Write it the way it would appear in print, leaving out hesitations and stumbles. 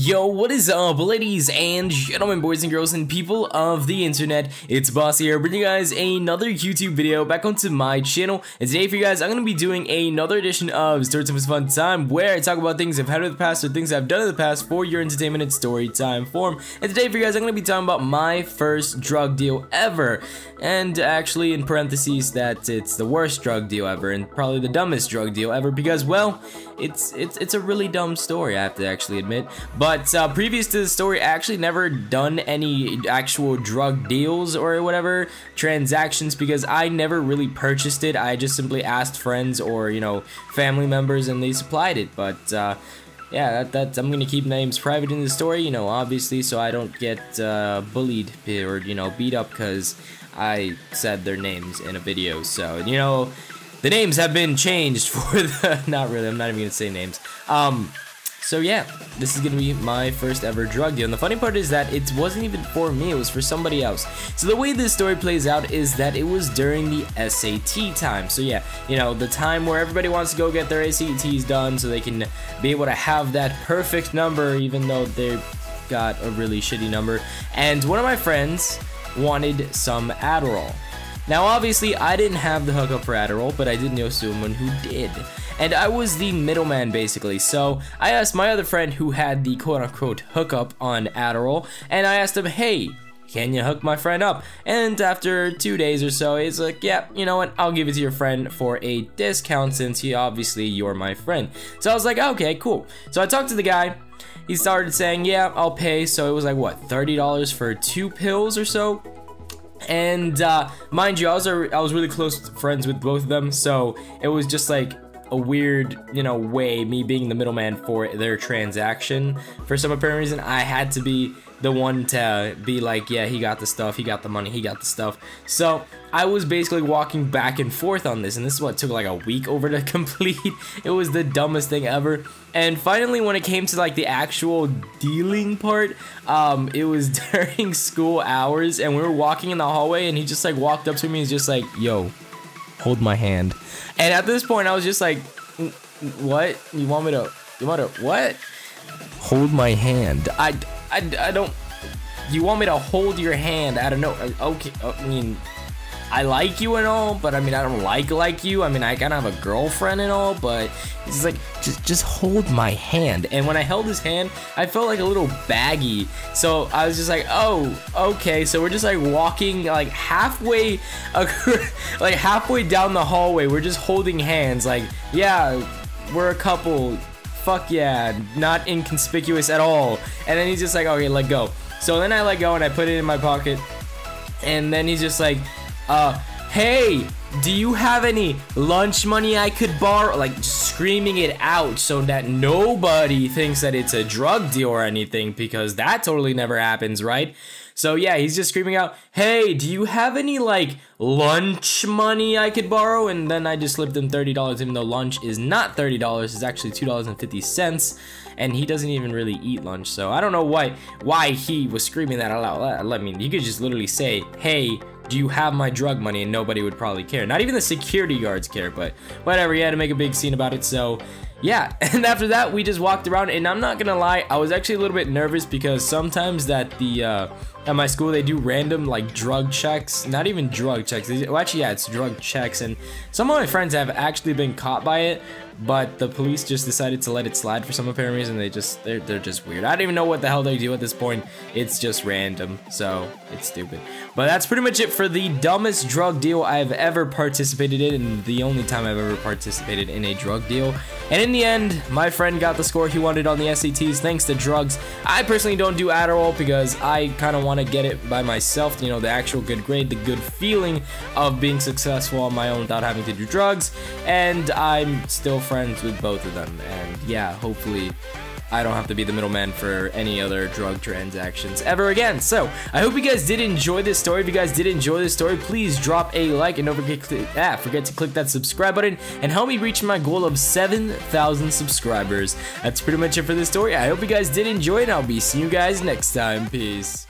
Yo, what is up, ladies and gentlemen, boys and girls, and people of the internet? It's Boss here, bringing you guys another YouTube video back onto my channel. And today for you guys, I'm going to be doing another edition of Storytime is Fun Time, where I talk about things I've had in the past or things I've done in the past for your entertainment and story time form. And today for you guys, I'm going to be talking about my first drug deal ever. And actually, in parentheses, that it's the worst drug deal ever, and probably the dumbest drug deal ever, because, well, it's a really dumb story, I have to actually admit. But previous to the story, I actually never done any actual drug deals or whatever transactions, because I never really purchased it. I just simply asked friends or, you know, family members, and they supplied it. But yeah, I'm gonna keep names private in the story, you know, obviously, so I don't get bullied or, you know, beat up because I said their names in a video. So, you know, the names have been changed for the not really, I'm not even gonna say names. So yeah, this is gonna be my first ever drug deal, and the funny part is that it wasn't even for me, it was for somebody else. So the way this story plays out is that it was during the SAT time. So yeah, you know, the time where everybody wants to go get their SATs done so they can be able to have that perfect number even though they got a really shitty number. And one of my friends wanted some Adderall. Now obviously I didn't have the hookup for Adderall, but I did know someone who did. And I was the middleman basically, so I asked my other friend who had the quote-unquote hookup on Adderall, and I asked him, hey, can you hook my friend up? And after 2 days or so, he's like, yeah, you know what, I'll give it to your friend for a discount since obviously you're my friend. So I was like, okay, cool. So I talked to the guy, he started saying, yeah, I'll pay, so it was like, what, $30 for 2 pills or so? And mind you, I was really close friends with both of them, so it was just like a weird, you know, way, me being the middleman for their transaction. For some apparent reason, I had to be the one to be like, yeah, he got the stuff, he got the money, he got the stuff. So I was basically walking back and forth on this, and this is what took like a week over to complete. It was the dumbest thing ever. And finally, when it came to like the actual dealing part, it was during school hours, and we were walking in the hallway, and he just like walked up to me and he's just like, yo, hold my hand. And at this point I was just like, what? You want to what? Hold my hand. I don't, you want me to hold your hand? I don't know. Okay, I mean, I like you and all, but I mean, I don't like you. I mean, I kind of have a girlfriend and all, but it's like, just hold my hand. And when I held his hand, I felt like a little baggy. So I was just like, oh, okay. So we're just like walking like halfway, like halfway down the hallway. We're just holding hands. Like, yeah, we're a couple. Fuck yeah, not inconspicuous at all. And then he's just like, okay, let go. So then I let go and I put it in my pocket. And then he's just like, hey, do you have any lunch money I could borrow? Like, just screaming it out so that nobody thinks that it's a drug deal or anything, because that totally never happens, right? So yeah, he's just screaming out, hey, do you have any like lunch money I could borrow? And then I just slipped him $30, even though lunch is not $30, it's actually $2.50. And he doesn't even really eat lunch, so I don't know why he was screaming that out loud. I mean, you could just literally say, hey, do you have my drug money? And nobody would probably care. Not even the security guards care, but whatever, he had to make a big scene about it, so yeah. And after that, we just walked around, and I'm not gonna lie, I was actually a little bit nervous because sometimes that at my school, they do random like drug checks. Not even drug checks. Well, actually, yeah, it's drug checks, and some of my friends have actually been caught by it, but the police just decided to let it slide for some apparent reason. They're just weird. I don't even know what the hell they do at this point. It's just random, so it's stupid. But that's pretty much it for the dumbest drug deal I've ever participated in, and the only time I've ever participated in a drug deal. And in the end, my friend got the score he wanted on the SATs thanks to drugs. I personally don't do Adderall because I kind of want to get it by myself, you know, the actual good grade, the good feeling of being successful on my own without having to do drugs. And I'm still friends with both of them, and yeah, hopefully I don't have to be the middleman for any other drug transactions ever again. So I hope you guys did enjoy this story. If you guys did enjoy this story, please drop a like, and don't forget to click that subscribe button and help me reach my goal of 7,000 subscribers. That's pretty much it for this story. I hope you guys did enjoy it, and I'll be seeing you guys next time. Peace.